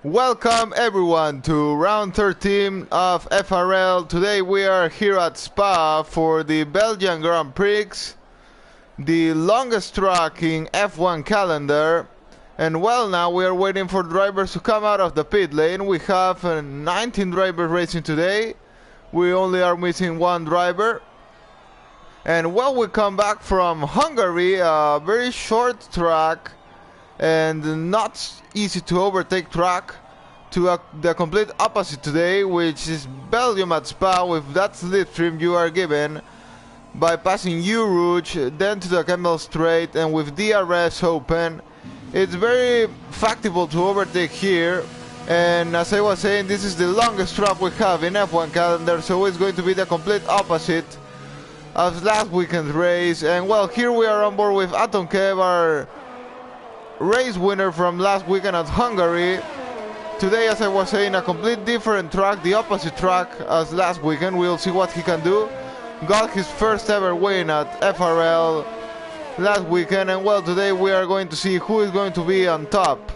Welcome everyone to round 13 of FRL. Today we are here at Spa for the Belgian Grand Prix, the longest track in F1 calendar. And well, now we are waiting for drivers to come out of the pit lane. We have 19 drivers racing today. We only are missing one driver. And well, we come back from Hungary, a very short track and not easy to overtake track, to the complete opposite today, which is Belgium at Spa. With that slipstream you are given by passing U Rouge, then to the Camel Straight, and with DRS open, it's very factible to overtake here. And as I was saying, this is the longest track we have in F1 calendar, so it's going to be the complete opposite of last weekend's race. And well, here we are on board with Atom Kev, our race winner from last weekend at Hungary. Today, as I was saying, a complete different track, the opposite track as last weekend. We'll see what he can do. Got his first ever win at FRL last weekend, and well, today we are going to see who is going to be on top.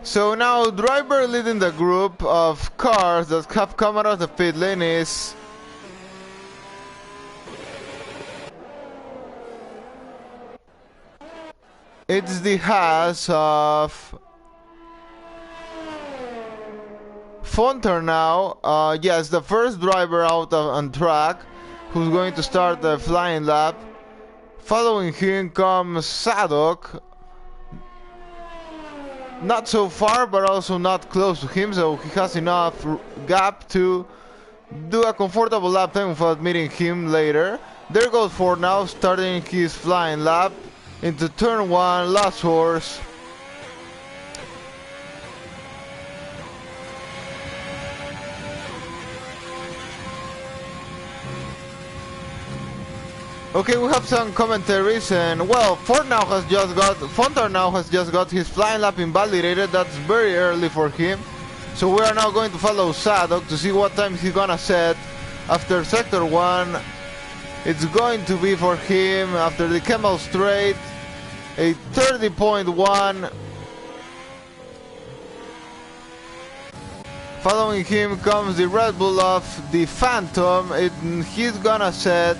So now, driver leading the group of cars that have come out of the pit lane is the Haas of Fonter now. Yes, the first driver out on track who's going to start the flying lap. Following him comes Sadok. Not so far, but also not close to him, so he has enough gap to do a comfortable lap time without meeting him later. There goes Ford now, starting his flying lap into turn 1, last horse. Okay, we have some commentaries, and well, Fonter now has just got his flying lap invalidated. That's very early for him. So we are now going to follow Sadok to see what time he's gonna set after sector 1. It's going to be for him after the Camel Straight a 30.1. Following him comes the Red Bull of the Phantom. He's gonna set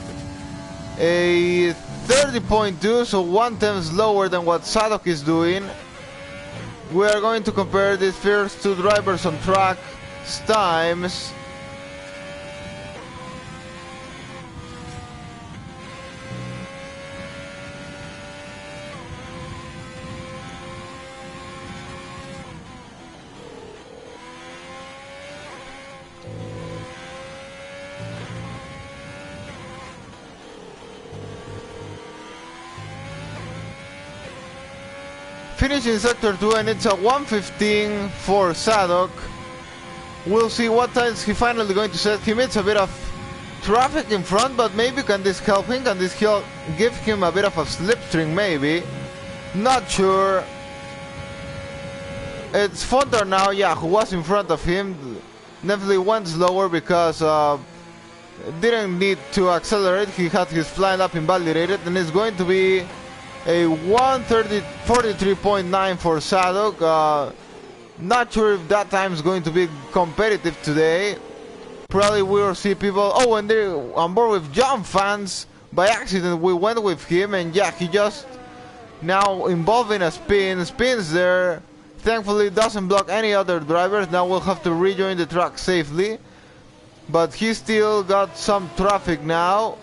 a 30.2, so 1/10 lower than what Sadok is doing. We are going to compare these first two drivers on track times. Finishing sector 2, and it's a 1:15 for Sadok. We'll see what times he finally going to set. He meets a bit of traffic in front, but maybe can this help him? Can this give him a bit of a slipstream maybe? Not sure. It's Fonter now, yeah, who was in front of him. Definitely went slower because didn't need to accelerate. He had his flying lap invalidated, and it's going to be a 1:43.9 for Sadok. Not sure if that time is going to be competitive today. Probably we will see people. Oh, and they're on board with John fans. By accident, we went with him, and yeah, he just now involved in a spins there. Thankfully, doesn't block any other drivers. Now we'll have to rejoin the track safely, but he still got some traffic now.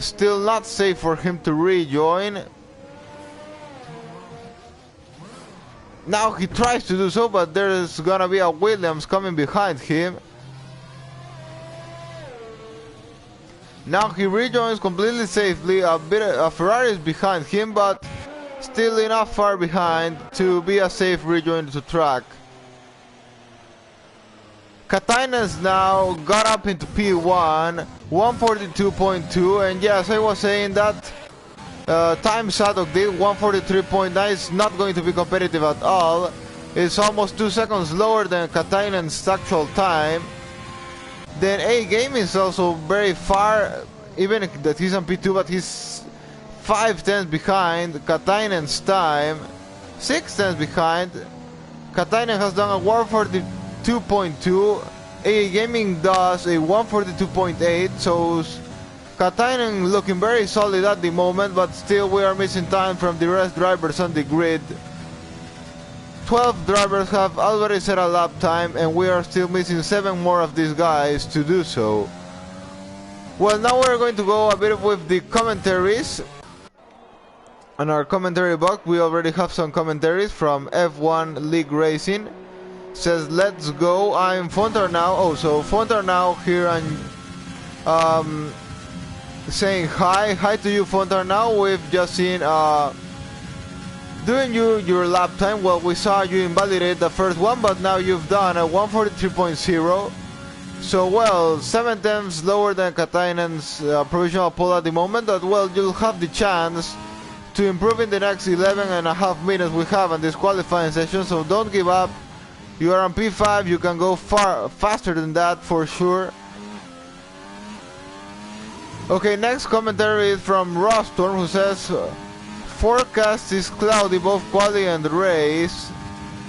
Still not safe for him to rejoin. Now he tries to do so, but there's gonna be a Williams coming behind him. Now he rejoins completely safely. A Ferrari is behind him, but still enough far behind to be a safe rejoin to track. Katainen's now got up into P1, 142.2, and yes, I was saying that Time Sadok did 143.9 is not going to be competitive at all. It's almost 2 seconds lower than Katainen's actual time. Then A Game is also very far, even that he's on P2, but he's 5 tenths behind Katainen's time, 6 tenths behind. Katainen has done a 142.2, A Gaming does a 142.8, so Katainen looking very solid at the moment, but still we are missing time from the rest drivers on the grid. 12 drivers have already set a lap time, and we are still missing 7 more of these guys to do so. Well, now we're going to go a bit with the commentaries. On our commentary box, we already have some commentaries from F1 League Racing. Says, let's go, I'm Fontarnau. Oh, so Fontarnau here and saying hi to you, Fontarnau. We've just seen doing your lap time. Well, we saw you invalidate the first one, but now you've done a 143.0. So, well, 7 tenths lower than Katainen's provisional pole at the moment, but well, you'll have the chance to improve in the next 11.5 minutes we have on this qualifying session, so don't give up. You are on P5, you can go far faster than that for sure. Okay, next commentary is from Rostorm, who says forecast is cloudy both quali and race.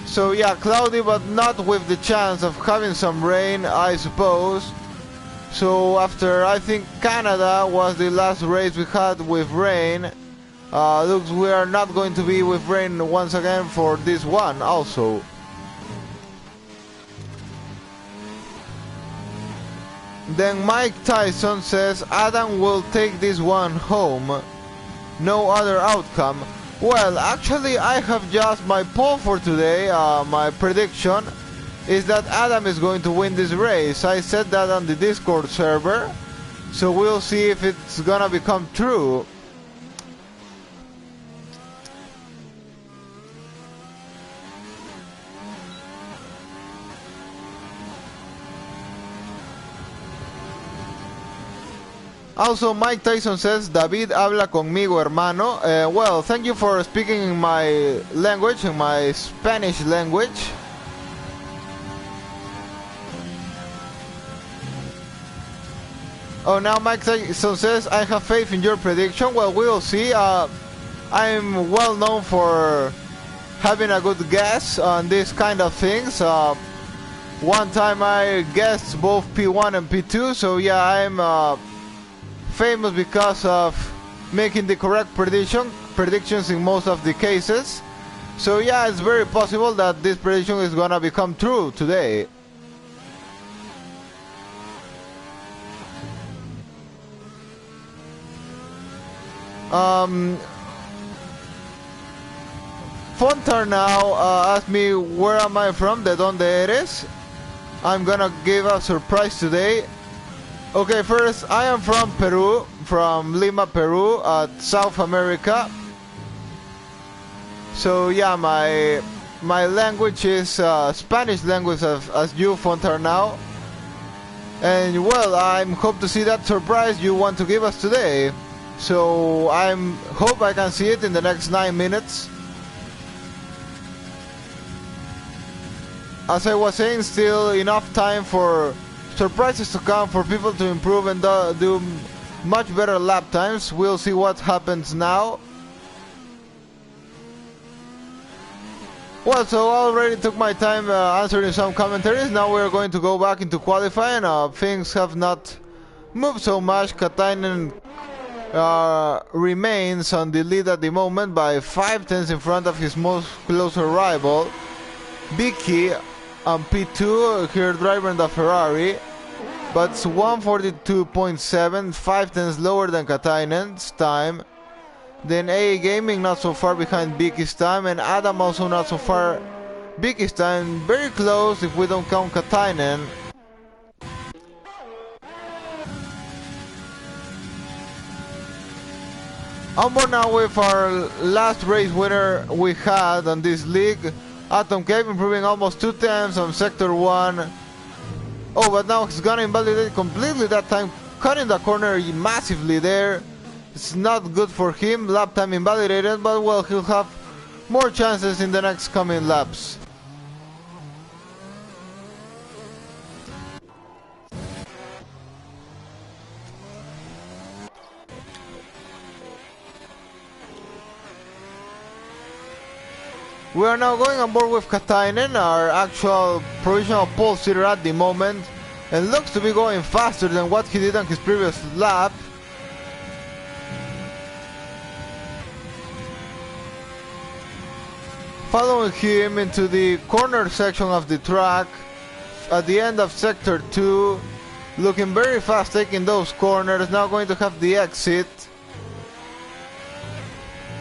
So yeah, cloudy but not with the chance of having some rain, I suppose. So after, I think Canada was the last race we had with rain, looks we are not going to be with rain once again for this one also. Then Mike Tyson says Adam will take this one home, no other outcome. Well, actually I have just my poll for today. My prediction is that Adam is going to win this race. I said that on the Discord server, so we'll see if it's gonna become true. Also, Mike Tyson says, David habla conmigo, hermano. Well, thank you for speaking in my language, in my Spanish language. Oh, now Mike Tyson says, I have faith in your prediction. Well, we'll see. I'm well known for having a good guess on these kind of things. One time I guessed both P1 and P2, so yeah, I'm famous because of making the correct predictions in most of the cases. So yeah, it's very possible that this prediction is gonna become true today. Fontarnau asked me where am I from, de donde eres. I'm gonna give a surprise today. Okay, first, I am from Peru, from Lima, Peru, South America. So yeah, my language is Spanish language as you, Fontarnau. And well, I hope to see that surprise you want to give us today. So I hope I can see it in the next 9 minutes. As I was saying, still enough time for surprises to come, for people to improve and do much better lap times. We'll see what happens now. Well, so I already took my time answering some commentaries. Now we're going to go back into qualifying. Things have not moved so much. Katainen remains on the lead at the moment by 5 tenths in front of his most closer rival, Vicky, on P2, here driving the Ferrari, but it's 142.7, 5 tenths lower than Katainen's time. Then A Gaming not so far behind Vicky's time, and Adam also not so far Vicky's time, very close if we don't count Katainen. On board now with our last race winner we had on this league, Atom Cave, improving almost 2 tenths on Sector 1. Oh, but now he's gonna invalidate completely that time, cutting the corner massively there. It's not good for him, lap time invalidated, but well, he'll have more chances in the next coming laps. We are now going on board with Katainen, our actual provisional pole sitter at the moment, and looks to be going faster than what he did on his previous lap. Following him into the corner section of the track, at the end of sector 2, looking very fast taking those corners, now going to have the exit.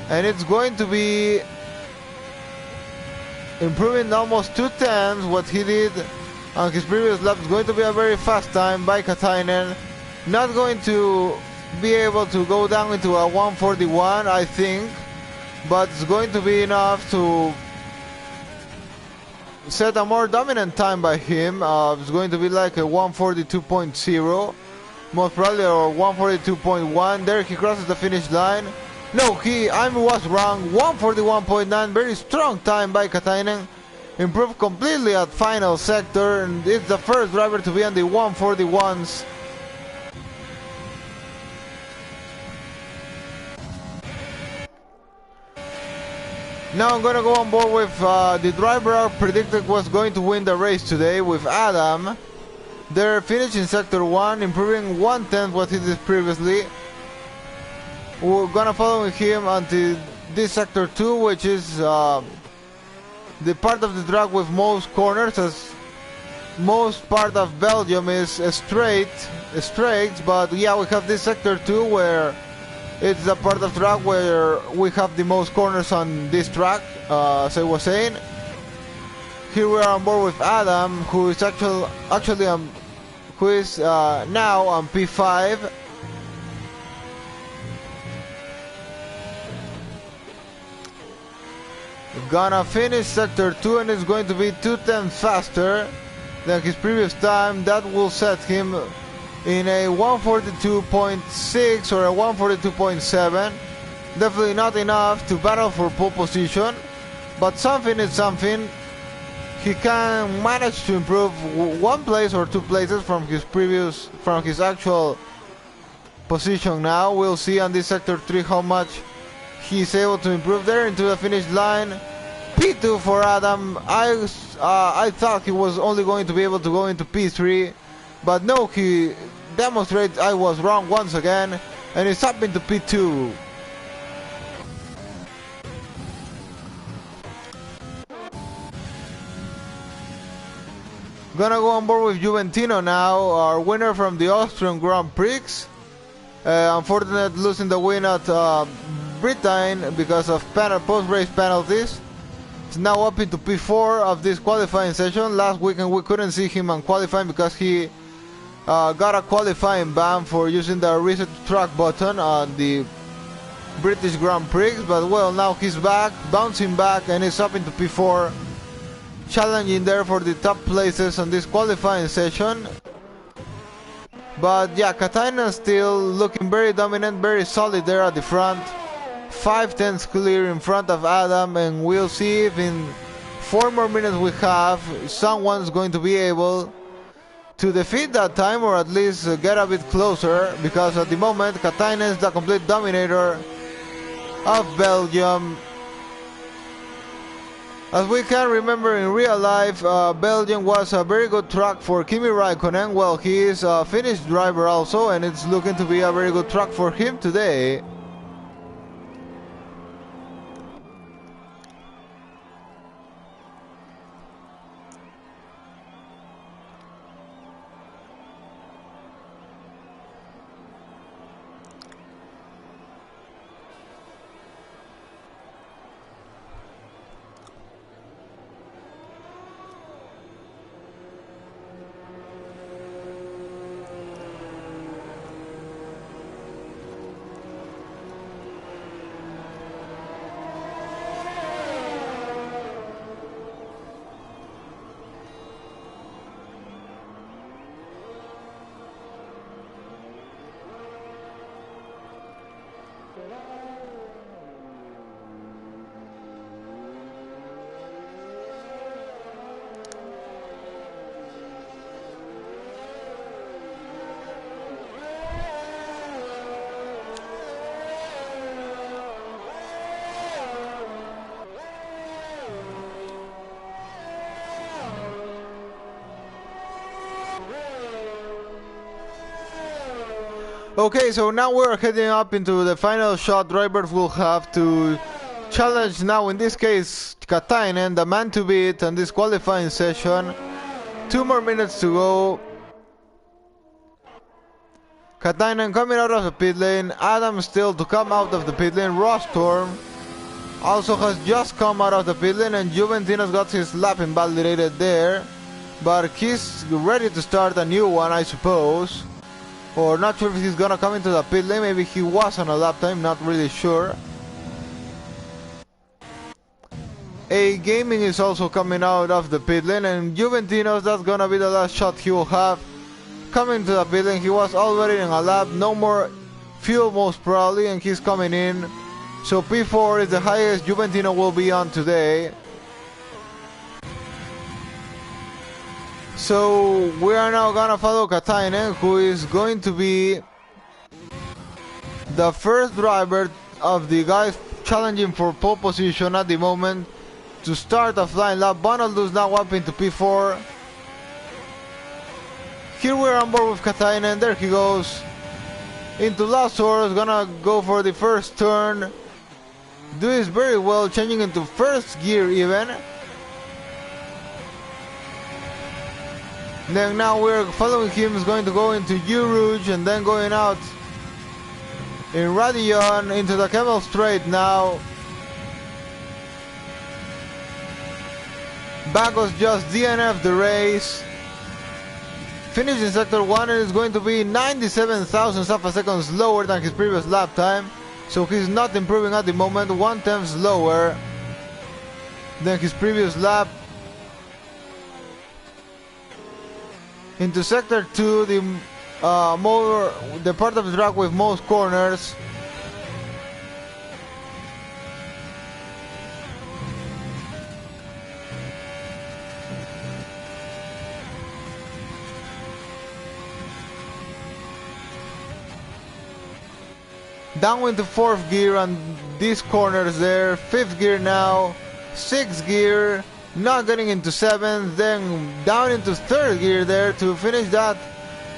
And it's going to be improving almost 2/10 what he did on his previous lap. It's going to be a very fast time by Katainen. Not going to be able to go down into a 141, I think, but it's going to be enough to set a more dominant time by him. It's going to be like a 142.0, most probably, or 142.1. There he crosses the finish line. No, I was wrong. 141.9, very strong time by Katainen. Improved completely at final sector, and it's the first driver to be on the 141s. Now I'm going to go on board with the driver I predicted was going to win the race today, with Adam. They're finishing sector 1, improving 1/10 what he did previously. We're gonna follow him until this sector 2, which is the part of the track with most corners, as most part of Belgium is straight, but yeah, we have this sector 2 where it's the part of track where we have the most corners on this track, as I was saying. Here we are on board with Adam, who is actually now on P5. Gonna finish sector 2, and it's going to be 2/10 faster than his previous time. That will set him in a 142.6 or a 142.7. Definitely not enough to battle for pole position, but something is something. He can manage to improve one place or two places from his actual position now. We'll see on this sector 3 how much he's able to improve there into the finish line. P2 for Adam. I thought he was only going to be able to go into P3, but no, he demonstrates I was wrong once again, and he's up into P2. Gonna go on board with Juventino now, our winner from the Austrian Grand Prix. Unfortunately losing the win at Britain because of post-race penalties. It's now up into P4 of this qualifying session. Last weekend we couldn't see him on qualifying because he got a qualifying ban for using the reset track button on the British Grand Prix, but well, now he's back, bouncing back, and he's up into P4, challenging there for the top places on this qualifying session. But yeah, Katainen still looking very dominant, very solid there at the front. 5/10 clear in front of Adam, and we'll see if in 4 more minutes we have someone's going to be able to defeat that time, or at least get a bit closer, because at the moment Katainen is the complete dominator of Belgium. As we can remember in real life, Belgium was a very good track for Kimi Raikkonen. Well, he is a Finnish driver also, and it's looking to be a very good track for him today. Okay, so now we're heading up into the final shot. Drivers will have to challenge now, in this case, Katainen, the man to beat on this qualifying session. 2 more minutes to go. Katainen coming out of the pit lane. Adam still to come out of the pit lane. Rostorm also has just come out of the pit lane, and Juventino's got his lap invalidated there. But he's ready to start a new one, I suppose. Or not sure if he's gonna come into the pit lane. Maybe he was on a lap time, not really sure. A Gaming is also coming out of the pit lane, and Juventino's, that's gonna be the last shot he will have. Coming to the pit lane, he was already in a lap, no more fuel most probably, and he's coming in. So P4 is the highest Juventino will be on today. So we are now gonna follow Katainen, who is going to be the first driver of the guys challenging for pole position at the moment to start a flying lap. Bonaldu's now up into P4. Here we're on board with Katainen, there he goes. Into last horse, gonna go for the first turn. Doing very well, changing into first gear even. Then now we're following him, is going to go into U-Rouge and then going out in Radion into the Camel Straight now. Bagos just DNF the race. Finished in sector 1 and is going to be 97 thousandths of a second slower than his previous lap time. So he's not improving at the moment, 1/10 slower than his previous lap. Into sector 2, the part of the track with most corners. Down into 4th gear and these corners there. 5th gear now, 6th gear. Not getting into 7th, then down into 3rd gear there to finish that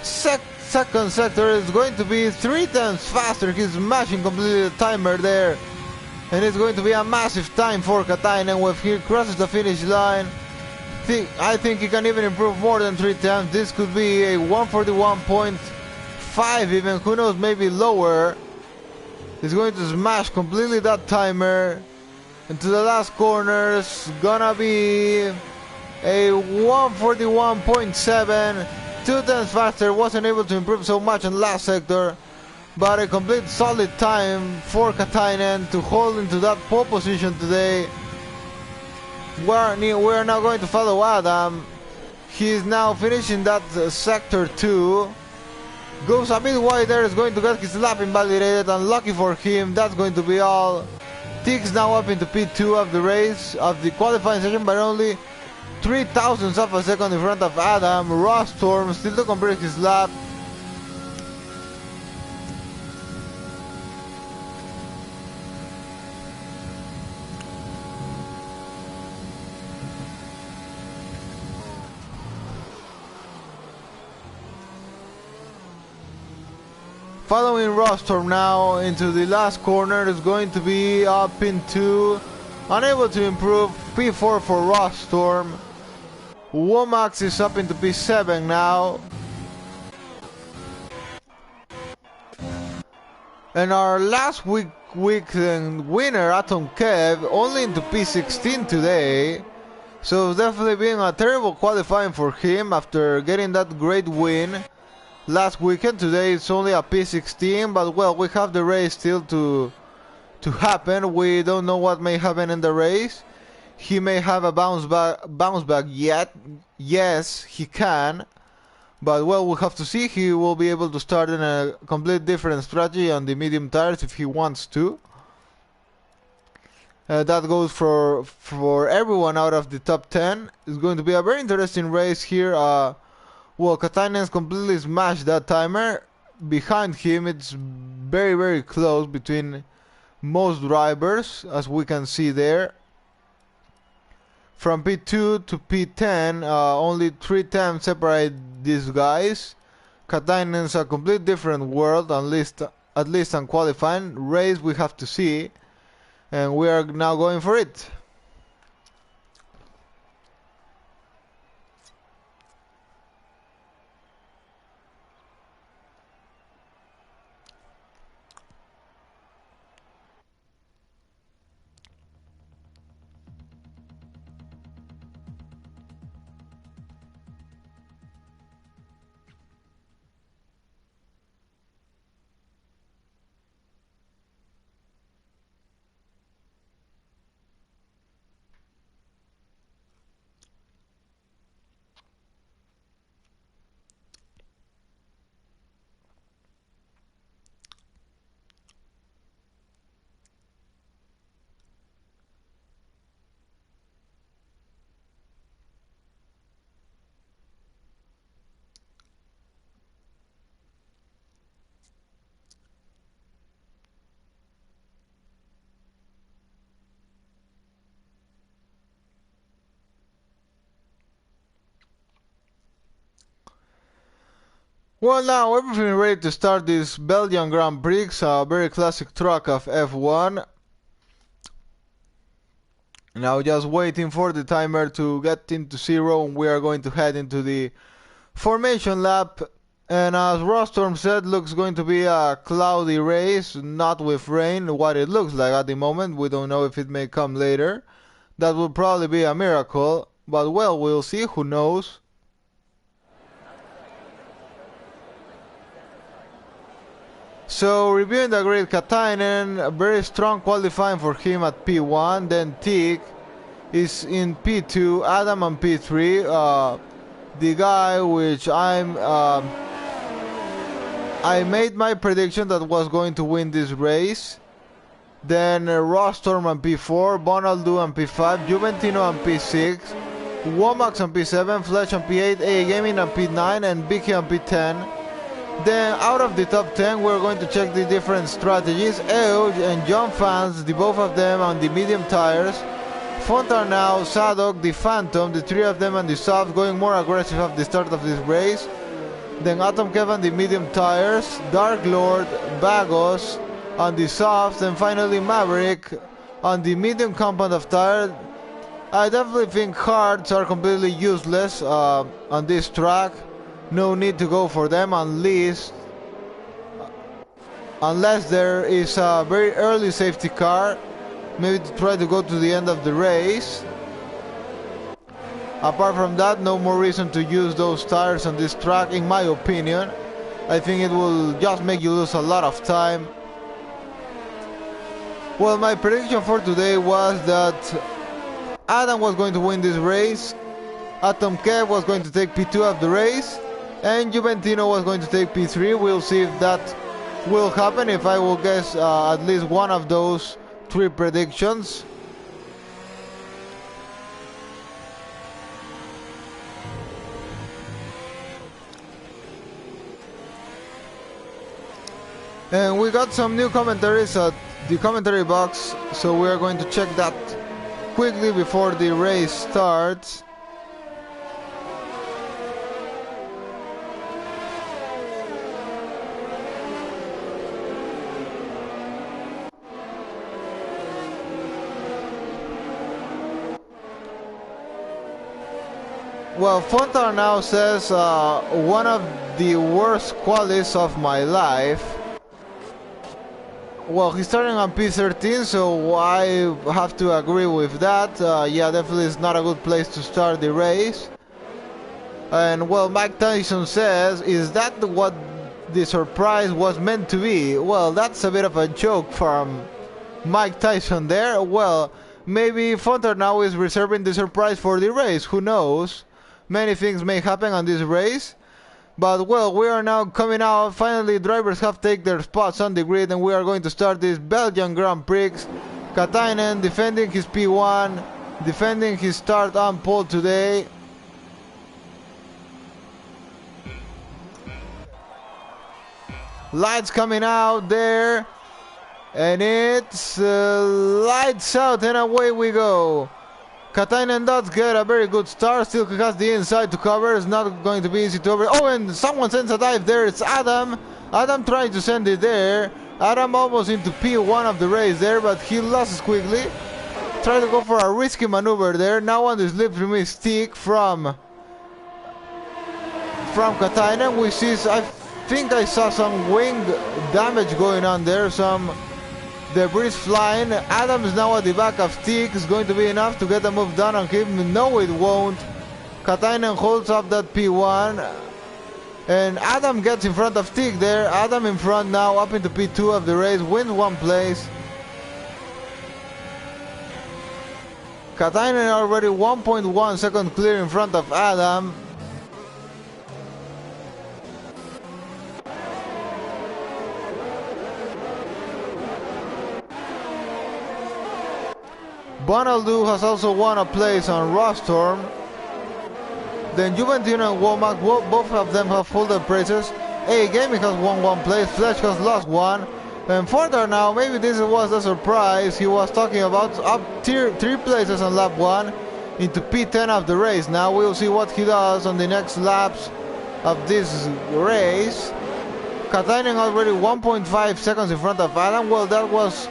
second sector. Is going to be 3 times faster. He's smashing completely the timer there, and it's going to be a massive time for Katainen when he crosses the finish line. I think he can even improve more than 3 times. This could be a 141.5 even, who knows, maybe lower. He's going to smash completely that timer. Into the last corners, gonna be a 141.7, 2 times faster. Wasn't able to improve so much in last sector, but a complete solid time for Katainen to hold into that pole position today. We're now going to follow Adam. He's now finishing that sector 2. Goes a bit wide there, is going to get his lap invalidated. Unlucky for him, that's going to be all. Tiggs now up into P2 of the race, of the qualifying session, but only 3 thousandths of a second in front of Adam. Rostorm still to complete his lap. Following Rostorm now into the last corner is going to be up into, unable to improve, P4 for Rostorm. Womax is up into P7 now. And our last weekend winner, Atom Kev, only into P16 today. So definitely being a terrible qualifying for him after getting that great win last weekend. Today it's only a P16, but well, we have the race still to happen. We don't know what may happen in the race. He may have a bounce back yet. Yes, he can, but well, we'll have to see. He will be able to start in a complete different strategy on the medium tires if he wants to. That goes for everyone out of the top 10. It's going to be a very interesting race here. Well, Katainen's completely smashed that timer. Behind him, it's very, very close between most drivers, as we can see there. From P2 to P10, only 3 times separate these guys. Katainen's a complete different world, at least on qualifying. Race we have to see, and we are now going for it. Well, now everything ready to start this Belgian Grand Prix, a very classic track of F1. Now just waiting for the timer to get into 0, and we are going to head into the formation lap. And as Rostorm said, looks going to be a cloudy race, not with rain, what it looks like at the moment. We don't know if it may come later. That would probably be a miracle, but well, we'll see, who knows. So, reviewing the grid, Katainen, a very strong qualifying for him at P1, then Teak is in P2, Adam on P3, the guy which I made my prediction that was going to win this race. Then Rostorm on P4, Bonaldo on P5, Juventino on P6, Womax on P7, Fletch on P8, A Gaming on P9, and Vicky on P10. Then out of the top 10 we're going to check the different strategies. Euge and John Fans, the both of them on the medium tires. Fontarnau, Sadok, the Phantom, the three of them on the softs, going more aggressive at the start of this race. Then Atom Kev on the medium tires, Dark Lord, Bagos on the softs, and finally Maverick on the medium compound of tire. I definitely think hards are completely useless on this track. No need to go for them unless there is a very early safety car, maybe to try to go to the end of the race. Apart from that, no more reason to use those tires on this track, in my opinion. I think it will just make you lose a lot of time. Well, my prediction for today was that Adam was going to win this race, Atom Kev was going to take P2 of the race, and Juventino was going to take P3. We'll see if that will happen, if I will guess at least one of those three predictions. And we got some new commentaries at the commentary box, so we are going to check that quickly before the race starts. Well, Fontar now says one of the worst qualities of my life. Well, he's starting on P13, so I have to agree with that. Yeah, definitely it's not a good place to start the race. And well, Mike Tyson says, is that what the surprise was meant to be? Well, that's a bit of a joke from Mike Tyson there. Well, maybe Fontar now is reserving the surprise for the race, who knows? Many things may happen on this race. But well, we are now coming out. Finally, drivers have taken their spots on the grid, and we are going to start this Belgian Grand Prix. Katainen defending his P1, defending his start on pole today. Lights coming out there, and it's lights out, and away we go. Katainen does get a very good start. Still he has the inside to cover. It's not going to be easy to over. Oh, and someone sends a dive there. It's Adam. Adam trying to send it there. Adam almost into P1 of the race there, but he loses quickly. Try to go for a risky maneuver there. Now on the slipstream stick from Katainen. We see, I think I saw some wing damage going on there. Some debris flying. Adam is now at the back of Stick. Is going to be enough to get the move done on him? No, it won't. Katainen holds up that P1. And Adam gets in front of Stick there. Adam in front now, up into P2 of the race. Wins one place. Katainen already 1.1 second clear in front of Adam. Bonaldo has also won a place on Rostorm. Then Juventino and Womack, both of them have full places. A Gaming has won one place, Flash has lost one. And further now, maybe this was a surprise, he was talking about up 3 places on lap 1 into P10 of the race. Now we'll see what he does on the next laps of this race. Katainen already 1.5 seconds in front of Adam. Well, that was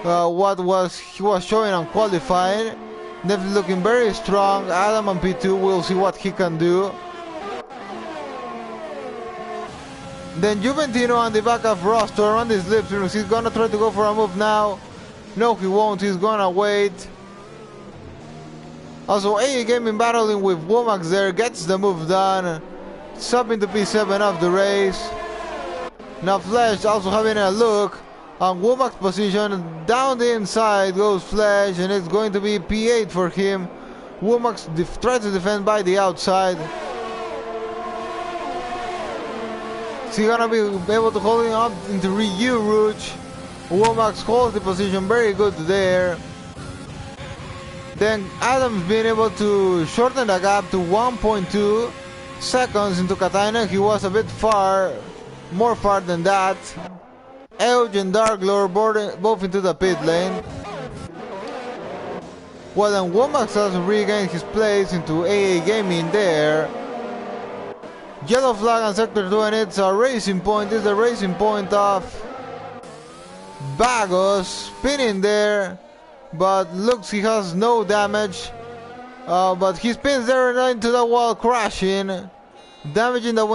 he was showing on qualifying. Definitely looking very strong. Adam on P2, we'll see what he can do. Then Juventino on the back of Rostor on this slipstream. He's gonna try to go for a move now. No, he won't. He's gonna wait. Also, AA Gaming battling with Womack there. Gets the move done. It's up into P7 of the race. Now Flash also having a look on Womack's position. Down the inside goes Flash, and it's going to be P8 for him. Womack tries to defend by the outside. Is he gonna be able to hold him up into Ryu Rouge? Womack holds the position very good there. Then Adams being able to shorten the gap to 1.2 seconds into Katainen. He was a bit more far than that. Edge and Darklord both into the pit lane. Well, then Womack has regained his place into AA Gaming there. Yellow flag on sector 2, and it's a racing point. It's the racing point of Bagos spinning there, but looks he has no damage. But he spins there into the wall, crashing, damaging the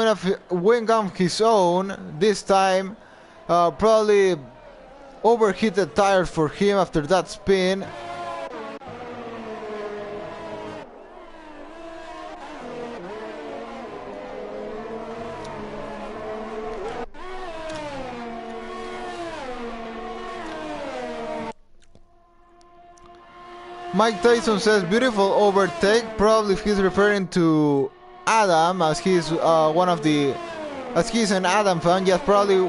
wing of his own this time. Probably overheated tires for him after that spin. Mike Tyson says beautiful overtake. Probably he's referring to Adam, as he's as he's an Adam fan. Yes, probably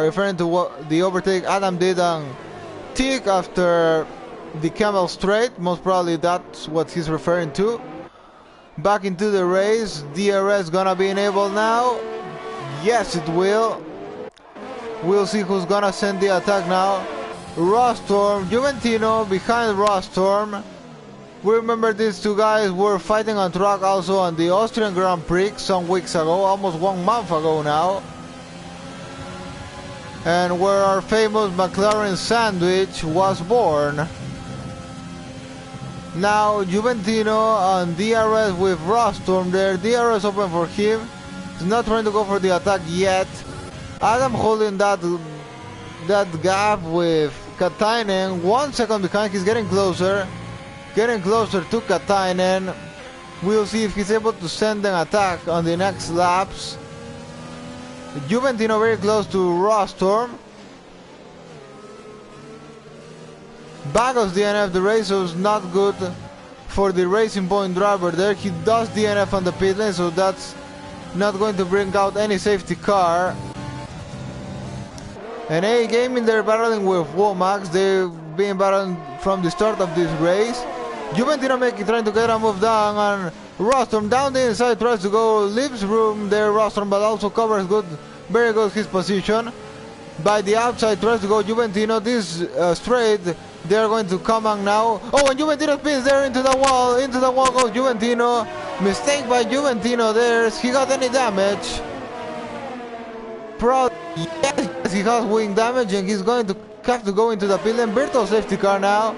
referring to what the overtake Adam did on Tick after the Camel Straight. Most probably that's what he's referring to. Back into the race. DRS gonna be enabled now. Yes, it will. We'll see who's gonna send the attack now. Rostorm, Juventino behind Rostorm. We remember these two guys were fighting on track also on the Austrian Grand Prix some weeks ago, almost 1 month ago now. And where our famous McLaren sandwich was born. Now Juventino on DRS with Rostorm there. DRS open for him. He's not trying to go for the attack yet. Adam holding that gap with Katainen. 1 second behind. He's getting closer to Katainen. We'll see if he's able to send an attack on the next laps. Juventino very close to Rostorm. Bagos DNF the race, so it's not good for the Racing Point driver there. He does DNF on the pit lane, so that's not going to bring out any safety car. And A Gaming, they're battling with Womack. They've been battling from the start of this race. Juventino trying to get a move down on Rostorm. Down the inside, tries to go, leaves room there Rostorm, but also covers very good his position. by the outside, tries to go Juventino. This straight, they're going to come on now. Oh, and Juventino spins there into the wall. Into the wall goes Juventino. Mistake by Juventino there. He got any damage? Yes, he has wing damage, and he's going to have to go into the pit lane. Virtual safety car now.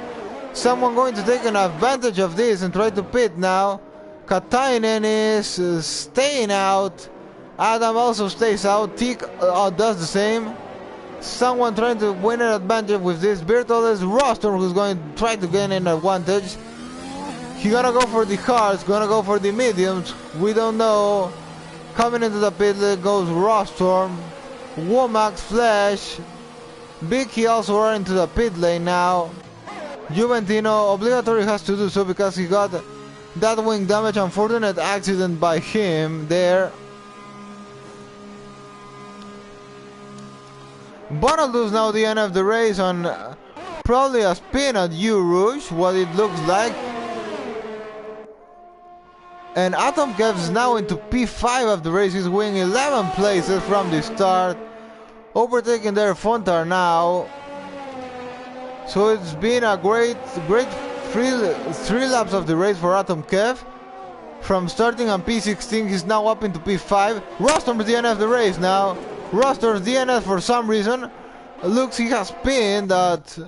Someone going to take an advantage of this and try to pit now. Katainen is staying out. Adam also stays out. Tik does the same. Someone trying to win an advantage with this. Virtual is Rostor, who's going to try to gain an advantage. He's gonna go for the hards, gonna go for the mediums. We don't know. Coming into the pit lane goes Rostorm. Womack, Flash. Vicky also are into the pit lane now. Juventino obligatory has to do so because he got that wing damage. Unfortunate accident by him there. Bonaldu's now the end of the race on probably a spin at U-Rouge, what it looks like. And Atom Kev's now into P5 of the race. He's winning 11 places from the start. Overtaking their Fontar now. So it's been a great three laps of the race for Atom Kev. From starting on P16, he's now up into P5. Rostorm's the end of the race now. Rostor's DNF for some reason. Looks he has pinned that.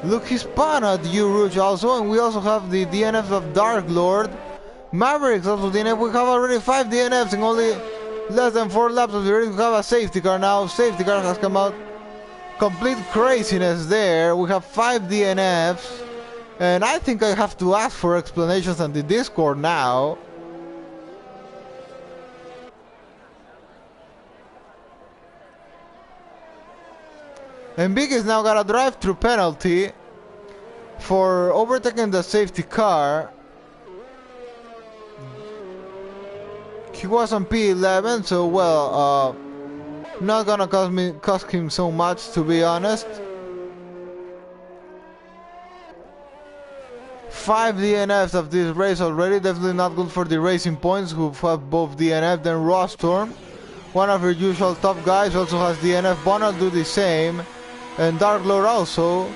Look, he spun at U-Rouge also, and we also have the DNFs of Dark Lord. Mavericks also DNF. We have already 5 DNFs in only less than 4 laps of the race. We have a safety car now. Safety car has come out. Complete craziness there. We have 5 DNFs. And I think I have to ask for explanations on the Discord now. And Big is now got a drive-through penalty for overtaking the safety car. He was on P11, so well, not gonna cost him so much, to be honest. 5 DNFs of this race already, definitely not good for the Racing Points, who have both DNF. Then Rostorm, one of your usual top guys, also has DNF. Bonald do the same. And Dark Lord also.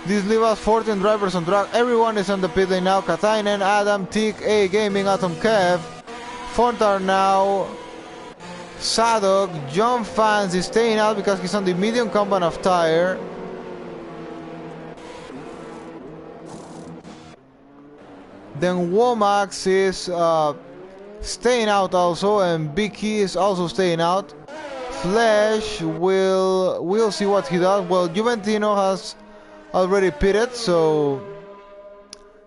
This leaves us 14 drivers on track. Everyone is on the pit lane now. Katainen, Adam, Tik, A Gaming, Atom Kev. Fontar now. Sadok, John Fans is staying out because he's on the medium compound of tire. Then Womax is staying out also, and Vicky is also staying out. Flash we'll see what he does. Well, Juventino has already pitted, so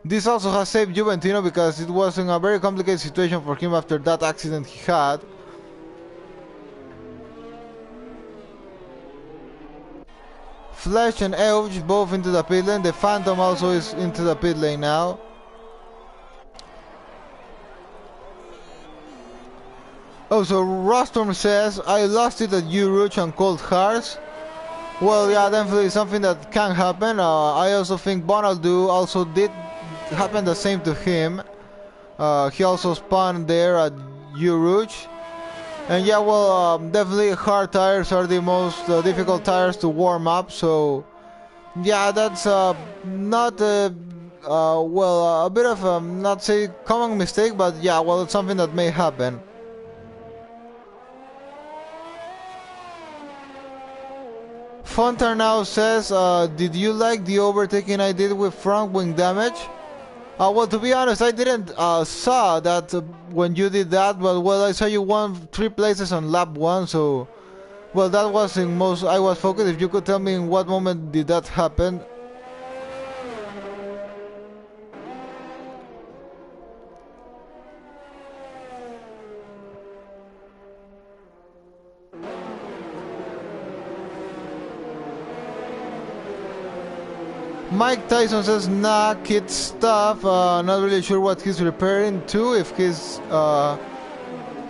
this also has saved Juventino because it was in a very complicated situation for him after that accident he had. Flash and Elge both into the pit lane. The Phantom also is into the pit lane now. Oh, so Rostorm says, I lost it at U-Rouge on Cold Hearts. Well, yeah, definitely something that can happen. I also think Bonaldu also did happen the same to him. He also spun there at U-Rouge. And yeah, well, definitely hard tires are the most difficult tires to warm up. So, yeah, that's not, well, a bit of, not say common mistake, but yeah, well, it's something that may happen. Fontar now says, did you like the overtaking I did with front wing damage? Well, to be honest, I didn't saw that when you did that, but well, I saw you won 3 places on lap 1, so well, that was in most I was focused. If you could tell me in what moment did that happen. Mike Tyson says, nah, kid stuff. Not really sure what he's referring to. If he's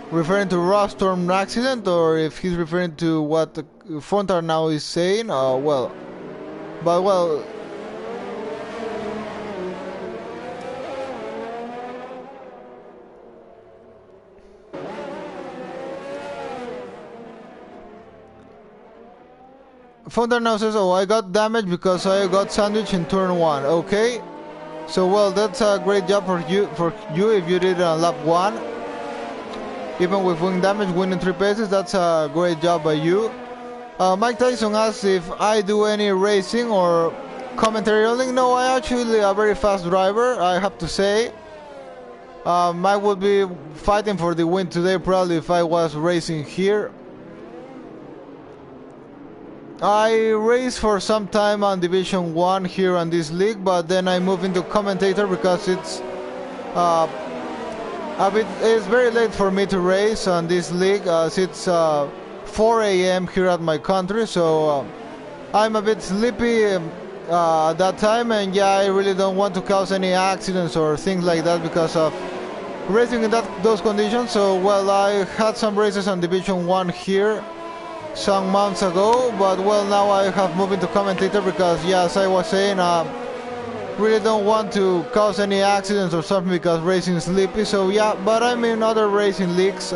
referring to Rostorm accident or if he's referring to what Fontar now is saying. Well, but well. Fountain now says, oh, I got damaged because I got sandwiched in turn 1. Okay. So, well, that's a great job for you if you did it on lap 1. Even with wing damage, winning 3 places, that's a great job by you. Mike Tyson asks if I do any racing or commentary only. No, I actually a very fast driver, I have to say. I would be fighting for the win today probably if I was racing here. I raced for some time on Division 1 here on this league, but then I moved into commentator because it's very late for me to race on this league as it's 4 a.m. here at my country, so I'm a bit sleepy at that time, and yeah, I really don't want to cause any accidents or things like that because of racing in those conditions. So, well, I had some races on Division 1 here some months ago, but well, now I have moved into commentator because, yeah, as I was saying, really don't want to cause any accidents or something because racing is sleepy. So yeah, but I'm in other racing leagues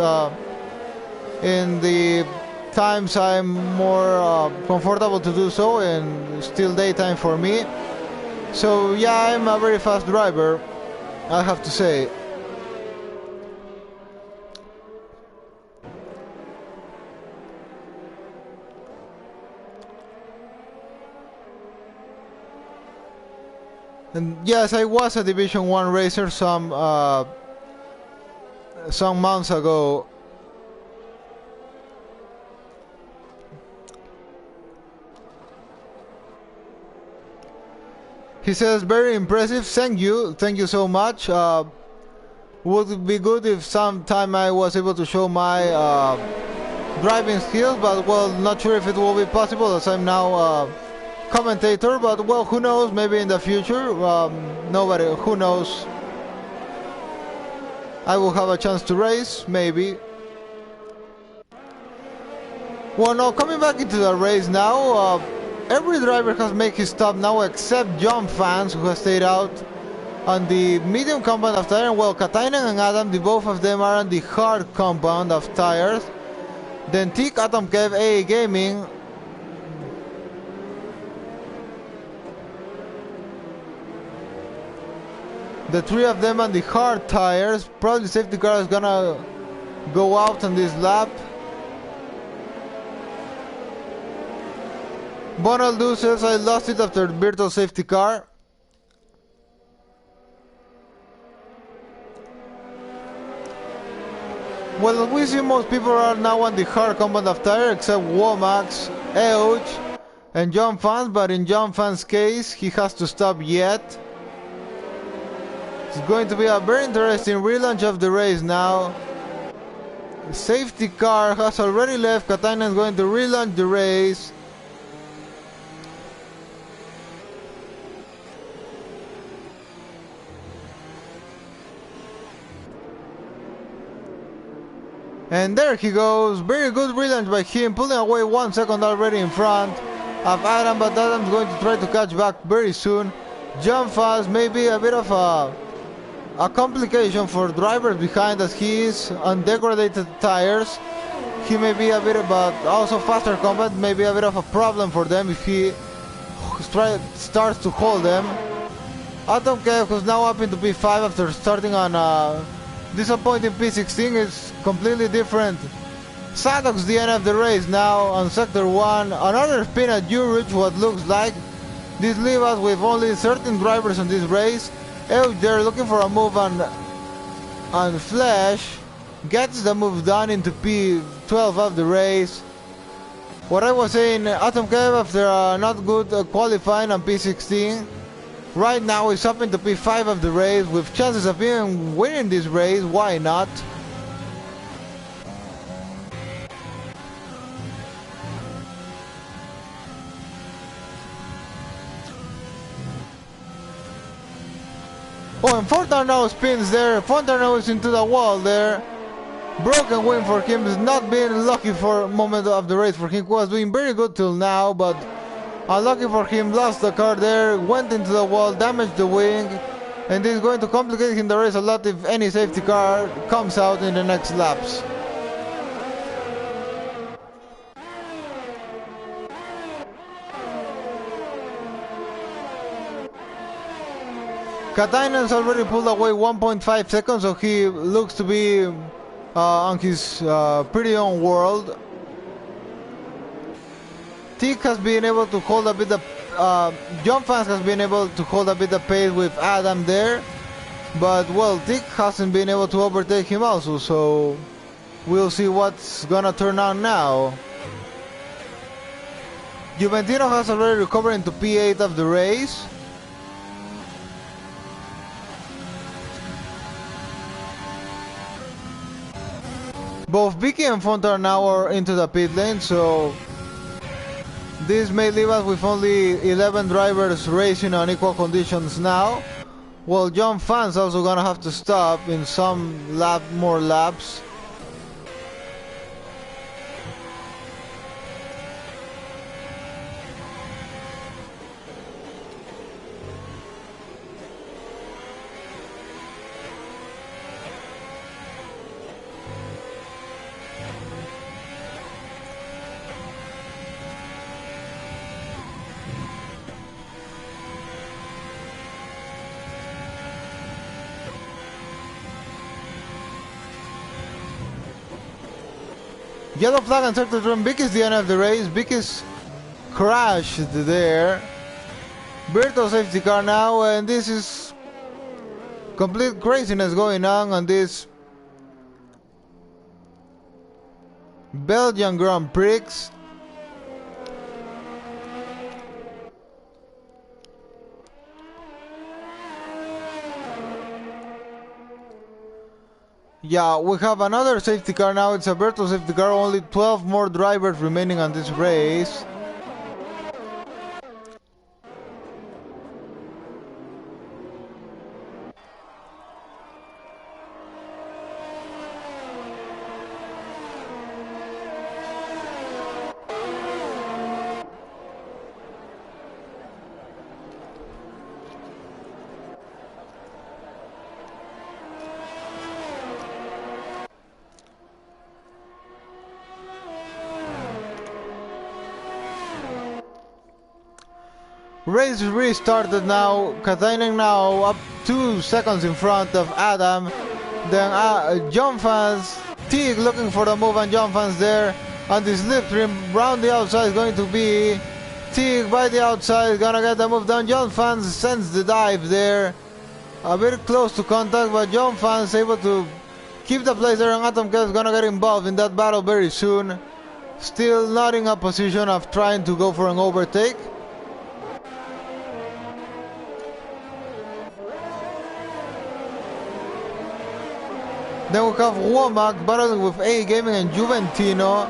in the times I'm more comfortable to do so, and still daytime for me. So yeah, I'm a very fast driver, I have to say. And yes, I was a Division 1 racer some months ago. He says, very impressive, thank you so much. Would be good if sometime I was able to show my driving skills, but well, not sure if it will be possible as I'm now commentator, but well, who knows, maybe in the future, who knows, I will have a chance to race, maybe. Well, now coming back into the race now, every driver has made his stop now except John Fans, who has stayed out on the medium compound of tires. Well, Katainen and Adam, the both of them are on the hard compound of tires. Then Tik, Atom Kev, AA Gaming, the three of them on the hard tires. Probably safety car is gonna go out on this lap. Bonaldo says, I lost it after virtual safety car. Well, we see most people are now on the hard compound of tire except Womax, Euch and John Fans, but in John Fans' case he has to stop yet. It's going to be a very interesting relaunch of the race now. The safety car has already left. Katainen is going to relaunch the race. And there he goes. Very good relaunch by him, pulling away 1 second already in front of Adam, but Adam's going to try to catch back very soon. Jump fast, maybe a bit of a complication for drivers behind as he is on degraded tires. He may be a bit about also faster combat, maybe a bit of a problem for them if he starts to hold them. Atom Kev, who's now up into P5 after starting on disappointing P16, is completely different. Sadok's the end of the race now on Sector 1. Another spin at Urich, what looks like. This leaves us with only 13 drivers on this race. Euch there looking for a move on Flash. Gets the move done into P12 of the race. What I was saying, Atom Kev after not good qualifying on P16. Right now he's up into P5 of the race with chances of even winning this race. Why not? Oh, and Fontana spins there. Fontana is into the wall there. Broken win for him. It's not been lucky for a moment of the race for him. He was doing very good till now, but unlucky for him. Lost the car there. Went into the wall. Damaged the wing. And this is going to complicate him the race a lot if any safety car comes out in the next laps. Katainen's already pulled away 1.5 seconds, so he looks to be on his pretty own world. Tick has been able to hold a bit of John Fans has been able to hold a bit of pace with Adam there, but well, Tick hasn't been able to overtake him also, so we'll see what's gonna turn out now. Juventino has already recovered into P8 of the race. Both Vicky and Fontar now are into the pit lane, so this may leave us with only 11 drivers racing on equal conditions now. Well, John Fans also gonna have to stop in some more laps. Yellow flag and sector turn. Vic is the end of the race. Vic is crashed there. Berto safety car now, and this is complete craziness going on this Belgian Grand Prix. Yeah, we have another safety car now. It's a Berto safety car. Only 12 more drivers remaining on this race. Race restarted now. Katainen now up 2 seconds in front of Adam. Then John Fans, Teague looking for the move, and John Fans there on the slipstream. Round the outside is going to be Teague by the outside, gonna get the move down. John Fans sends the dive there. A bit close to contact, but John Fans able to keep the place there, and Atom Kev is gonna get involved in that battle very soon. Still not in a position of trying to go for an overtake. Then we have Womack battling with A Gaming and Juventino.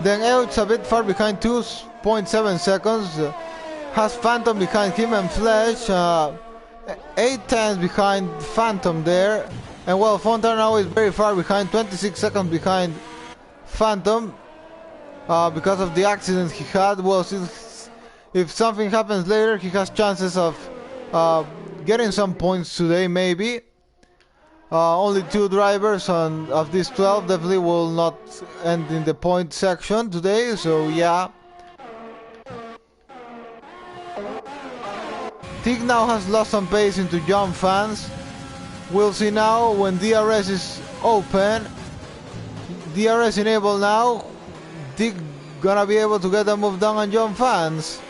Then Euch a bit far behind, 2.7 seconds. Has Phantom behind him and Flash. 8 tenths behind Phantom there. And well, Fontar now is very far behind, 26 seconds behind Phantom. Because of the accident he had. Well, if something happens later, he has chances of getting some points today maybe. Only 2 drivers of these 12 definitely will not end in the point section today, so yeah. Tig now has lost some pace into John Fans. We'll see now when DRS is open. DRS enabled now. Tig gonna be able to get a move down on John Fans.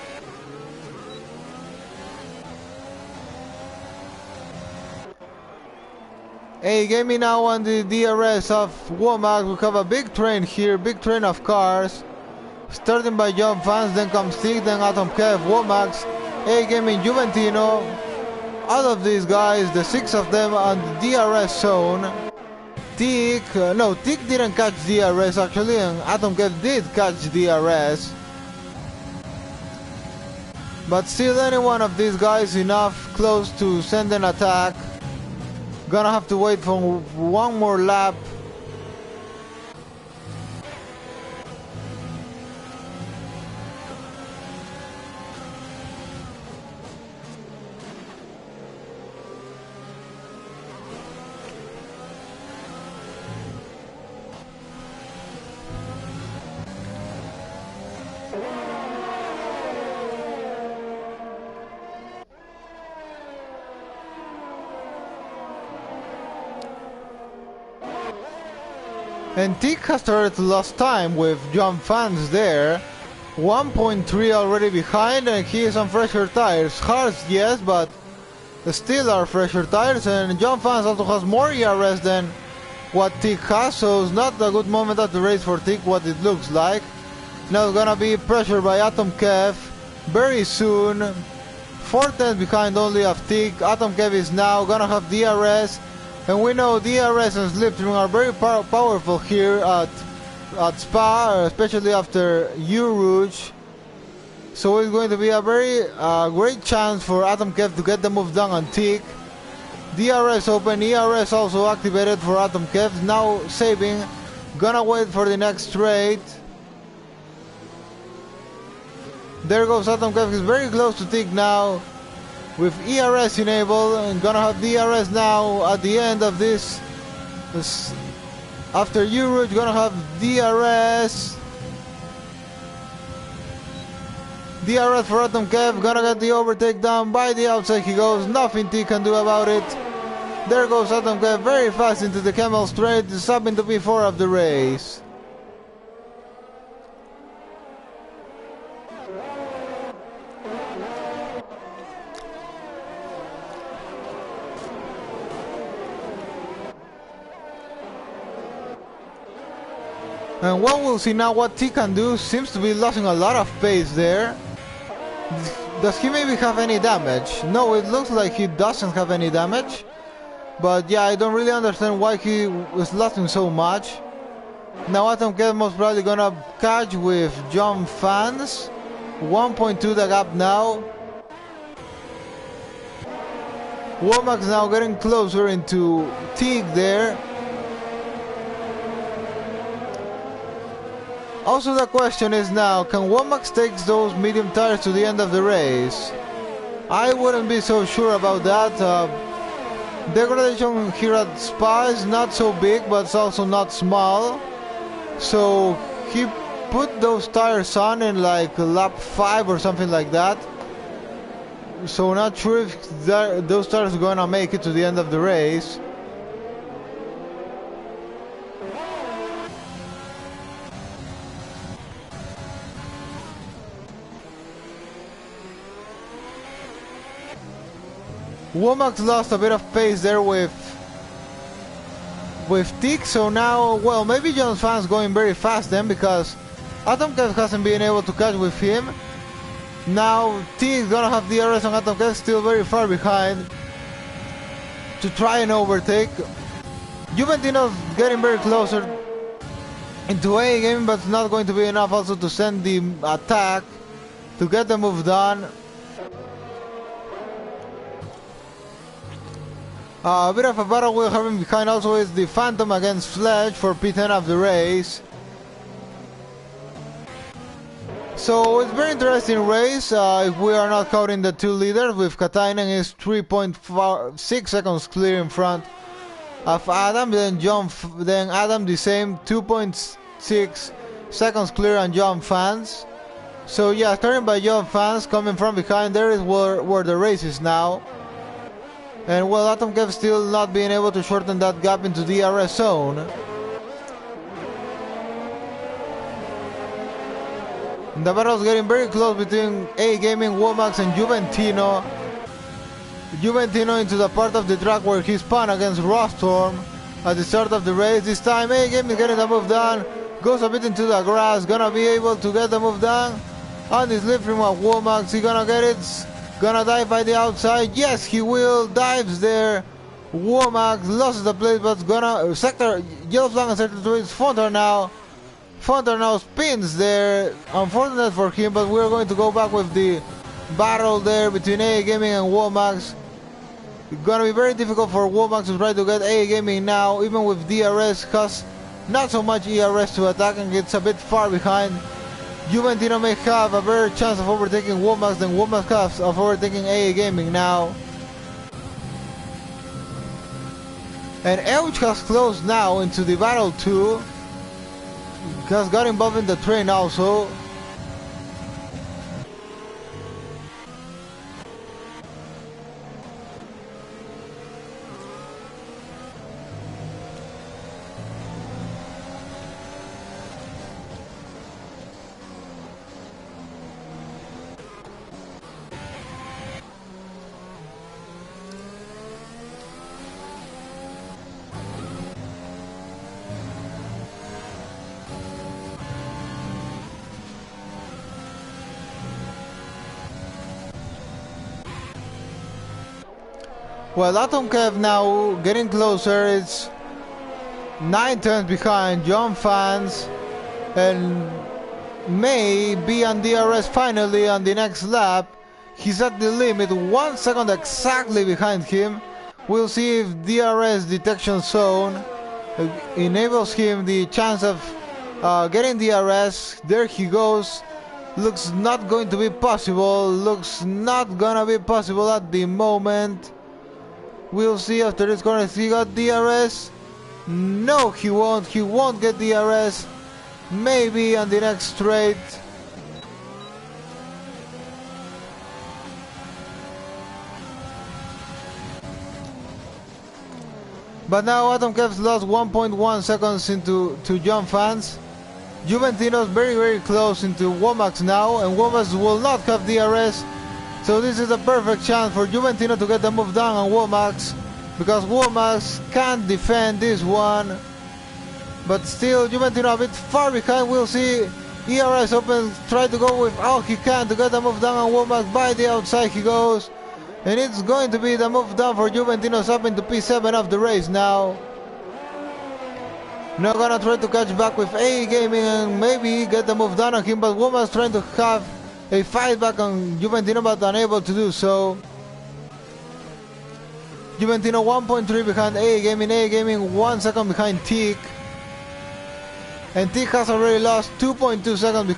Hey, gave me now on the DRS of Womack. We have a big train here, big train of cars. Starting by John Fans, then comes Tig, then Atom Kev, Womax, A Gaming, Juventino. All of these guys, the 6 of them on the DRS zone. Tig didn't catch DRS actually, and Atom Kev did catch DRS. But still, any one of these guys enough close to send an attack. Gonna have to wait for one more lap. And Tick has started to lose time with John Fans there. 1.3 already behind, and he is on fresher tires. Harsh, yes, but still are fresher tires, and John Fans also has more ERS than what Tick has, so it's not a good moment at the race for Tick, what it looks like. Now it's gonna be pressured by Atom Kev very soon. 4 tenths behind only of Tick. Atom Kev is now gonna have DRS, and we know DRS and Slipstream are very powerful here at Spa, especially after U-Rouge. So it's going to be a very great chance for Atom Kev to get the move done on Tick. DRS open, ERS also activated for Atom Kev, now saving, gonna wait for the next straight. There goes Atom Kev, he's very close to Tick now with ERS enabled, and gonna have DRS now at the end of this after U-Rouge, gonna have DRS. DRS for Atom Kev, gonna get the overtake down by the outside he goes, nothing T can do about it. There goes Atom Kev very fast into the Camel Straight, subbing to P4 of the race. And what we'll see now what T can do, seems to be losing a lot of pace there. Does he maybe have any damage? No, it looks like he doesn't have any damage. But yeah, I don't really understand why he was losing so much. Now Atom Kev most probably gonna catch with John Fans. 1.2 the gap now. Womack now getting closer into Teague there. Also the question is now, can Womack take those medium tires to the end of the race? I wouldn't be so sure about that. Degradation here at Spa is not so big, but it's also not small. So he put those tires on in like lap 5 or something like that. So not sure if those tires are gonna make it to the end of the race. Womack's lost a bit of pace there with Tick, so now, well, maybe John's Fans going very fast then, because Atom Kev hasn't been able to catch with him. Now Tick is gonna have DRS on Atom Kev, still very far behind to try and overtake. Juventino's getting very closer into A game, but it's not going to be enough also to send the attack to get the move done. A bit of a battle we're having behind also is the Phantom against Fletch for P10 of the race. So it's a very interesting race if we are not counting the two leaders, with Katainen is 3.6 seconds clear in front of Adam, then Adam the same, 2.6 seconds clear on John Fans. So yeah, starting by John Fans, coming from behind, there is where the race is now. And well, Atom Kev still not being able to shorten that gap into the DRS zone. The battle is getting very close between A Gaming, Womack and Juventino. Juventino into the part of the track where he spun against Rostorm at the start of the race. This time A Gaming getting the move done, goes a bit into the grass, gonna be able to get the move done. On the slip from Womack, he gonna get it. Gonna dive by the outside, yes he will, dives there. Womack loses the place, but gonna sector, yellow flag and sector 2 is Fonter now. Fonter now spins there, unfortunate for him, but we're going to go back with the battle there between A Gaming and Womack. It's gonna be very difficult for Womack to try to get A Gaming now, even with DRS, has not so much ERS to attack and gets a bit far behind. Juventino may have a better chance of overtaking Womack than Womack has of overtaking A Gaming now. And Elch has closed now into the battle too. Has got involved in the train also. Well, Atom Kev now getting closer. It's 9 turns behind John Fans, and may be on DRS finally on the next lap. He's at the limit, 1 second exactly behind him. We'll see if DRS detection zone enables him the chance of getting DRS. There he goes. Looks not going to be possible. Looks not gonna be possible at the moment. We'll see after this corner. He got DRS. No, he won't. He won't get DRS. Maybe on the next straight. But now Atom Kev's lost 1.1 seconds into John Fans. Juventino's very close into Womax now, and Womax will not have DRS. So this is a perfect chance for Juventino to get the move down on Womax, because Womax can't defend this one. But still, Juventino a bit far behind. We'll see. ERS open, try to go with all he can to get the move down on Womack. By the outside he goes. And it's going to be the move down for Juventino's up into P7 of the race now. Not gonna try to catch back with A Gaming and maybe get the move down on him, but Womack's trying to have a fight back on Juventino, but unable to do so. Juventino 1.3 behind A Gaming 1 second behind Teak. And Teak has already lost 2.2 seconds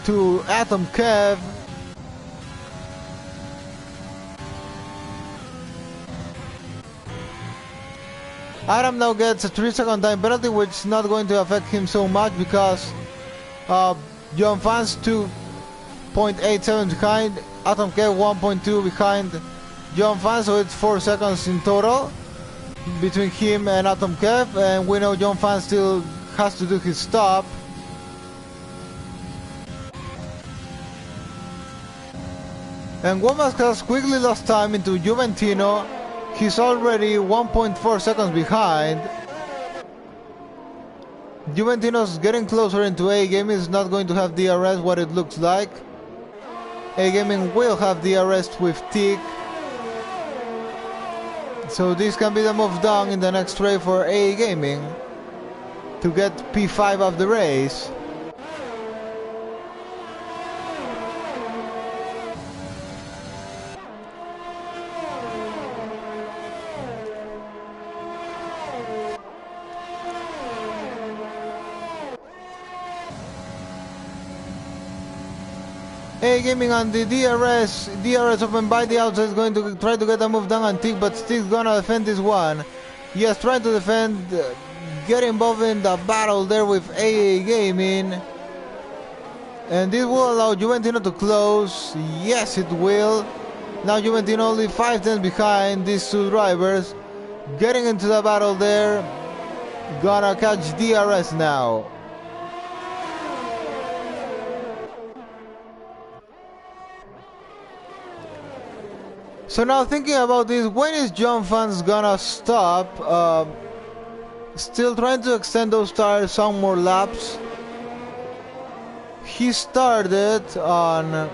to Atom Kev. Adam now gets a 3-second time penalty, which is not going to affect him so much because John Fans 2.87 behind, Atom Kev 1.2 behind John Fans, so it's 4 seconds in total between him and Atom Kev, and we know John Fans still has to do his stop. And Womack has quickly lost time into Juventino. He's already 1.4 seconds behind. Juventino's getting closer into A Gaming. Is not going to have DRS, what it looks like. A Gaming will have DRS with Tick. So this can be the move down in the next race for A Gaming to get P5 of the race. A Gaming on the DRS open by the outside is going to try to get a move down on Tick, but Tick's gonna defend this one. Yes, trying to defend, get involved in the battle there with A Gaming. And this will allow Juventino to close. Yes, it will. Now Juventino only 5 tenths behind these two drivers. Getting into the battle there. Gonna catch DRS now. So now thinking about this, when is John Fans gonna stop? Still trying to extend those tires some more laps. He started on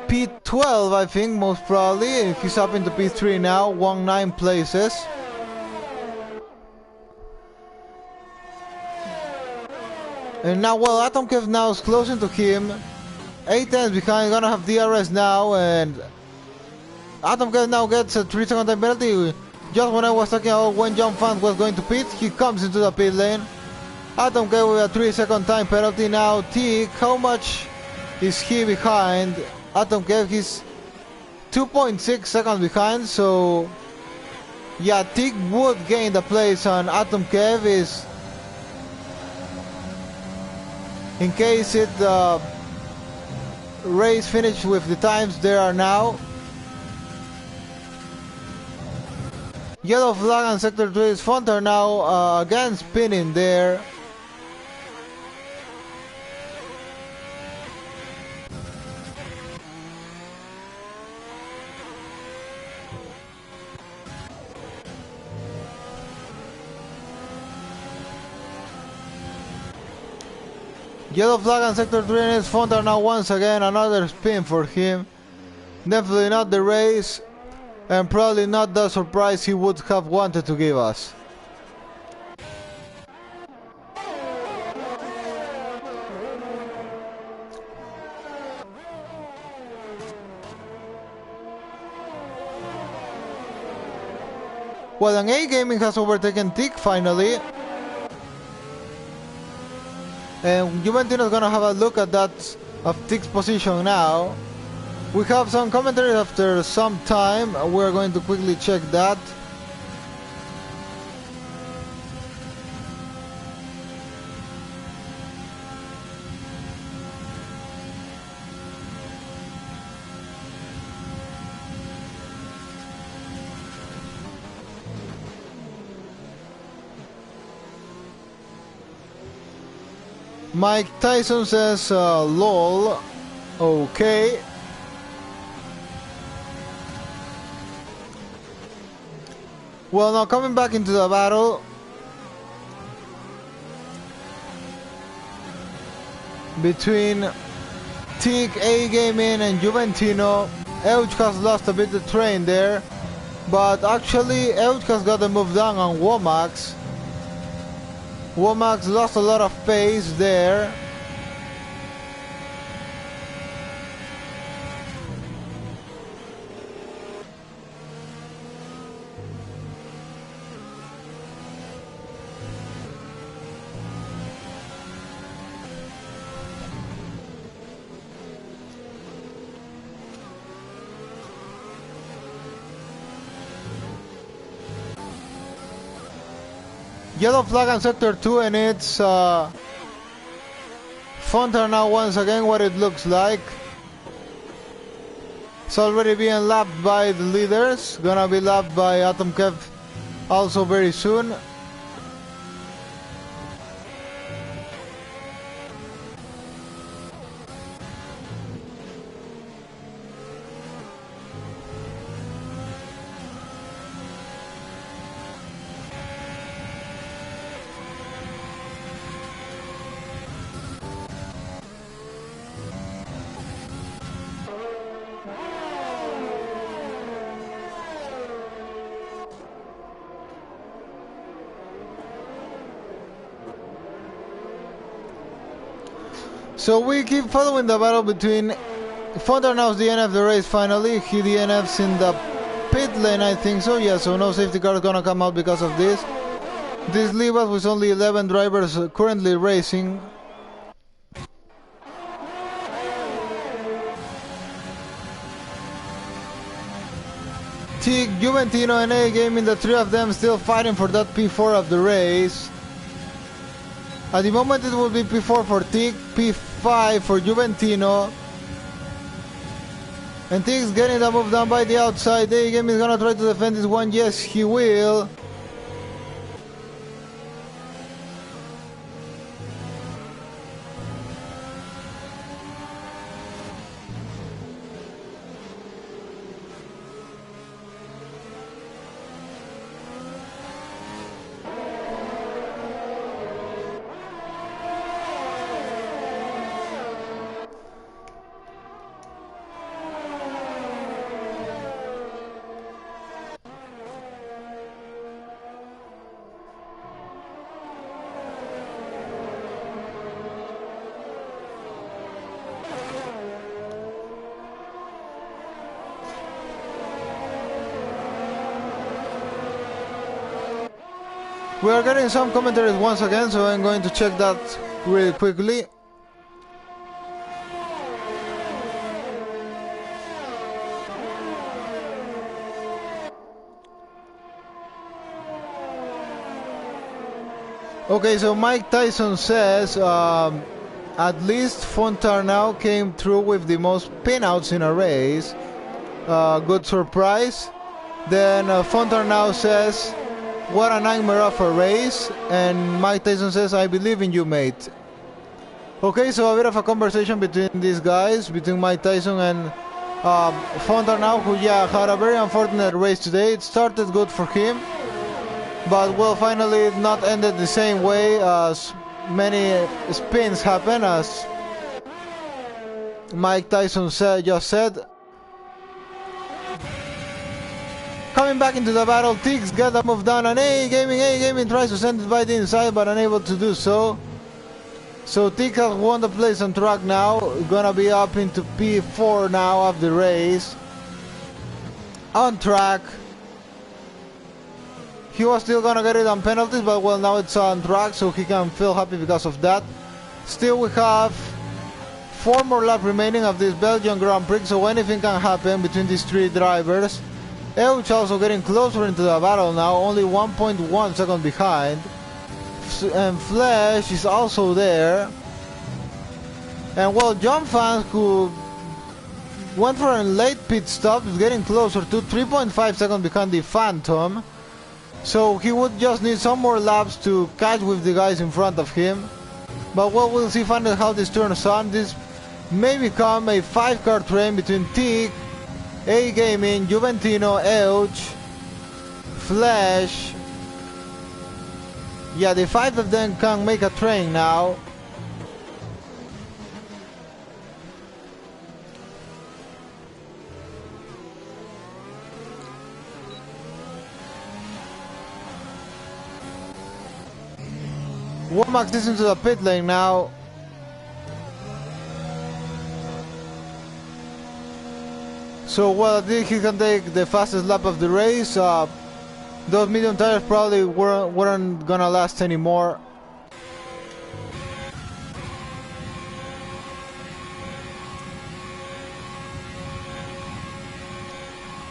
P12, I think, most probably. He's up into P3 now, won 9 places. And now, well, Atom Kev now is closing to him. 8 tenths behind, gonna have DRS now, and Atom Kev now gets a 3-second time penalty. Just when I was talking about when John Fans was going to pit, he comes into the pit lane. Atom Kev with a 3-second time penalty now. Tick, how much is he behind? Atom Kev, he's 2.6 seconds behind, so yeah, Tick would gain the place on Atom Kev. Is in case it race finished with the times there are now. Yellow flag on sector 3 is Fonter now again spinning there. Yellow flag on Sector 3 and it's Fontar now once again. Another spin for him. Definitely not the race. And probably not the surprise he would have wanted to give us. Well, an A Gaming has overtaken Tick finally. And Juventino's gonna have a look at that of Tick's position now. We have some commentary after some time. We're going to quickly check that. Mike Tyson says, lol. Okay. Well, now coming back into the battle. Between Tick, A Gaming and Juventino. Euch has lost a bit of train there. But actually, Euch has got the move down on Womax. Womax lost a lot of pace there. Yellow flag on Sector 2 and it's Fontar now once again what it looks like. It's already being lapped by the leaders. Gonna be lapped by Atom Kev also very soon. So we keep following the battle between Fontar now's DNF the race finally. He DNFs in the pit lane, I think so. Yeah, so no safety car is gonna come out because of this. This leaves us with only 11 drivers currently racing. Tick, Juventino and A Gaming, the three of them still fighting for that P4 of the race. At the moment it will be P4 for Tick, P5 for Juventino. And Tick's getting the move down by the outside. A Gaming is gonna try to defend this one. Yes, he will. We are getting some commentaries once again, so I'm going to check that really quickly. Okay, so Mike Tyson says at least Fontar now came through with the most pinouts in a race. Good surprise. Then Fontar now says, what a nightmare of a race. And Mike Tyson says, I believe in you, mate. Okay, so a bit of a conversation between these guys, between Mike Tyson and Fontar now, who had a very unfortunate race today. It started good for him, but well, finally it not ended the same way as many spins happen, as Mike Tyson just said. Coming back into the battle, Tiggs get a move down, and A-Gaming tries to send it by the inside, but unable to do so. So Tiggs has won the place on track now, gonna be up into P4 now of the race. On track. He was still gonna get it on penalties, but well, now it's on track, so he can feel happy because of that. Still, we have 4 more laps remaining of this Belgian Grand Prix, so anything can happen between these 3 drivers. Euch also getting closer into the battle now, only 1.1 seconds behind. And Flash is also there. And well, John Fans, who went for a late pit stop, is getting closer to 3.5 seconds behind the Phantom. So he would just need some more laps to catch with the guys in front of him. But well, we'll see finally how this turns on. This may become a 5-car train between Tig, A-Gaming, Juventino, Euch, Flash. Yeah, the 5 of them can make a train now. Womack is into the pit lane now. So well, I think he can take the fastest lap of the race. Those medium tires probably weren't gonna last anymore.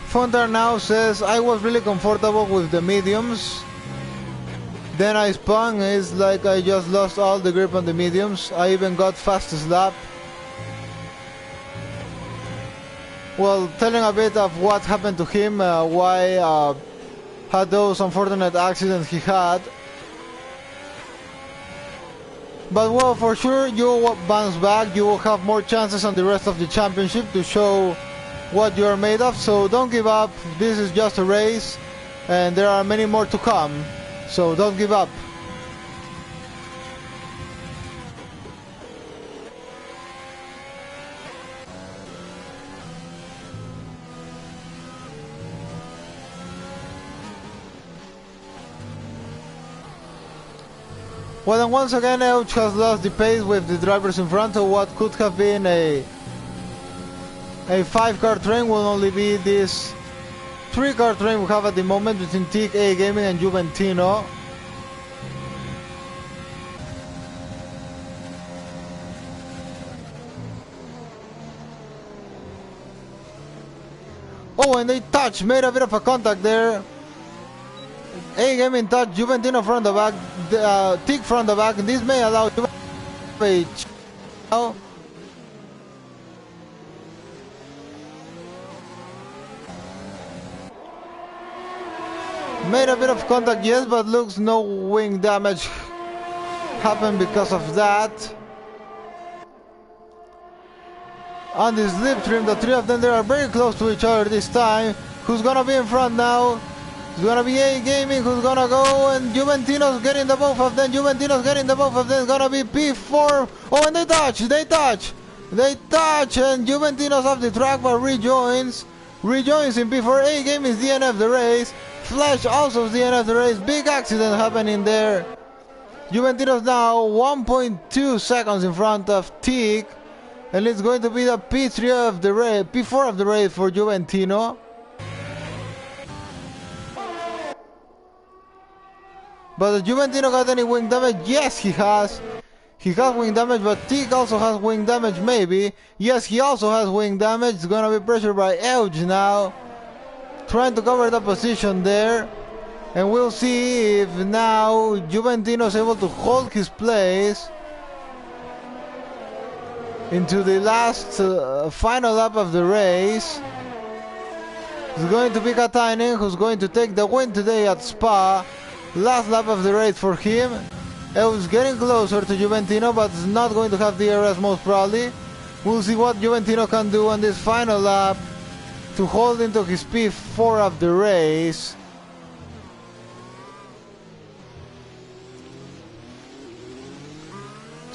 Fontar now says, I was really comfortable with the mediums. Then I spun, it's like I just lost all the grip on the mediums. I even got fastest lap. Well, telling a bit of what happened to him, why had those unfortunate accidents he had. But well, for sure you will bounce back, you will have more chances on the rest of the championship to show what you are made of, so don't give up. This is just a race and there are many more to come, so don't give up. Well, and once again, Euch has lost the pace with the drivers in front, so what could have been a 5-car train will only be this 3-car train we have at the moment between Tig, A-Gaming and Juventino. Oh, and they made a bit of a contact there. A-Gaming touch, Juventino from the back, Tig from the back. This may allow Juventino now. Made a bit of contact, yes, but looks no wing damage happened because of that. On the slipstream, the 3 of them, they are very close to each other this time. Who's gonna be in front now? It's gonna be A-Gaming who's gonna go, and Juventino's getting the both of them. Juventino's getting the both of them. It's gonna be P4. Oh, and they touch, and Juventino's off the track but rejoins in P4. A-Gaming is DNF the race. Flash also is DNF the race. Big accident happening there. Juventino's now 1.2 seconds in front of Tig, and it's going to be the P4 of the race for Juventino. But does Juventino got any wing damage? Yes, he has. He has wing damage, but Tig also has wing damage, maybe. Yes, he also has wing damage. It's gonna be pressured by Euch now, trying to cover the position there. And we'll see if now Juventino is able to hold his place into the last final lap of the race. It's going to be Katainen who's going to take the win today at Spa. Last lap of the race for him. It was getting closer to Juventino, but it's not going to have DRS most probably. We'll see what Juventino can do on this final lap to hold into his P4 of the race.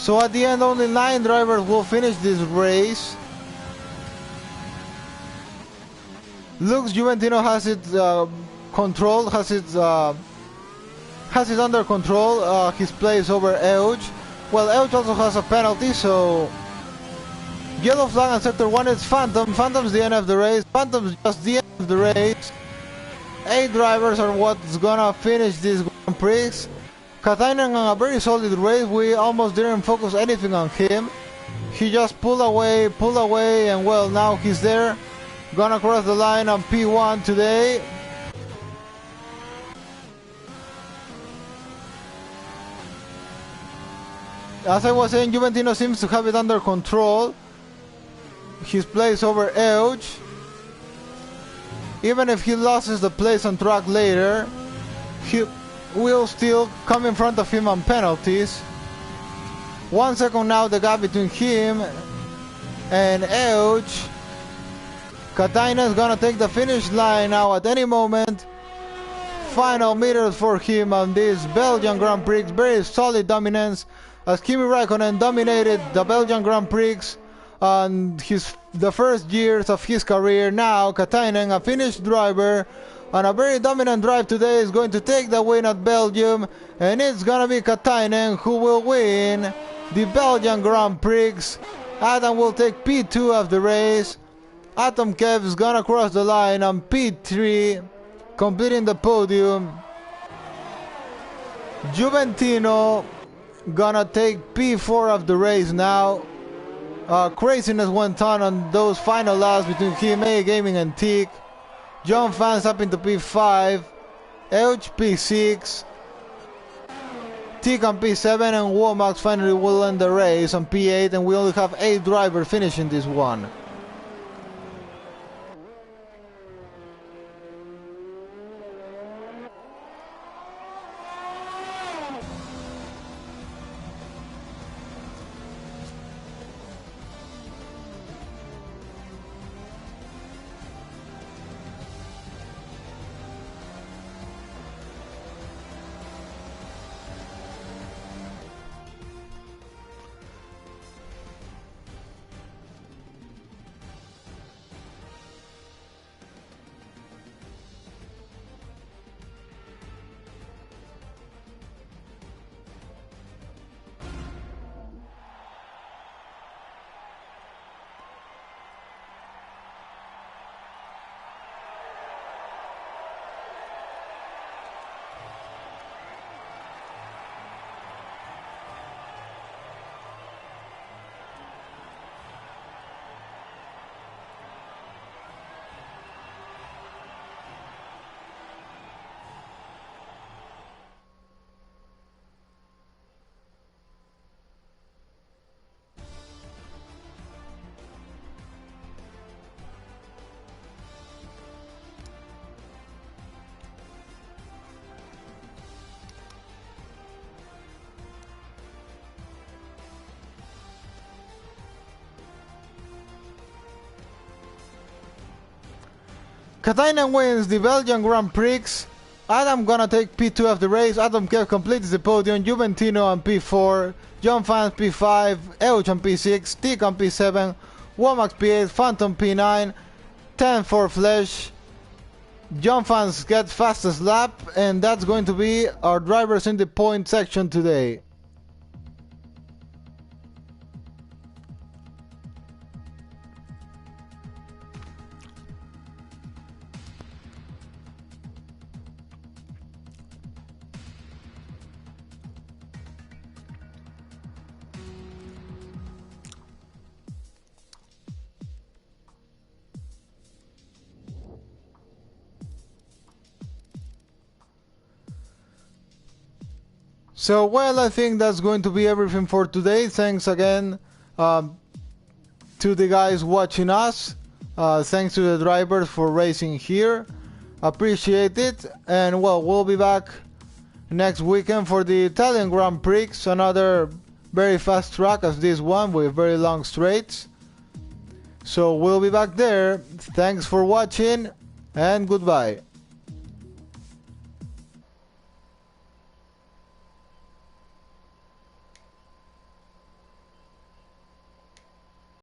So at the end, only 9 drivers will finish this race. Looks Juventino has it controlled, has it under control. His place over Euge. Well, Euge also has a penalty, so yellow flag on sector 1 is Phantom. Phantom's the end of the race. Phantom's just the end of the race. 8 drivers are what's gonna finish this Grand Prix. Katainen on a very solid race. We almost didn't focus anything on him. He just pulled away, and well, now he's there. Gonna cross the line on P1 today. As I was saying, Juventino seems to have it under control. His place over Euge. Even if he loses the place on track later, he will still come in front of him on penalties. 1 second now the gap between him and Euge. Katainen is gonna take the finish line now at any moment. Final meters for him on this Belgian Grand Prix. Very solid dominance as Kimi Räikkönen dominated the Belgian Grand Prix on the first years of his career. Now Katainen, a Finnish driver, on a very dominant drive today, is going to take the win at Belgium, and it's gonna be Katainen who will win the Belgian Grand Prix. Adam will take P2 of the race. Atom Kev is gonna cross the line on P3, completing the podium. Juventino gonna take P4 of the race now. Craziness went on those final laps between KMA Gaming and Teak. John Fans up into P5, Euge P6, Teak on P7, and Womack finally will end the race on P8, and we only have 8 drivers finishing this one. Katainen wins the Belgian Grand Prix. Adam gonna take P2 of the race. Adam Kev completes the podium. Juventino on P4. John Fans P5. Euge on P6. Teak on P7. Womack P8. Phantom P9. 10 for Flesh. John Fans gets fastest lap, and that's going to be our drivers in the point section today. So, well, I think that's going to be everything for today. Thanks again to the guys watching us. Thanks to the drivers for racing here. Appreciate it. And, well, we'll be back next weekend for the Italian Grand Prix. Another very fast track as this one with very long straights. So, we'll be back there. Thanks for watching and goodbye.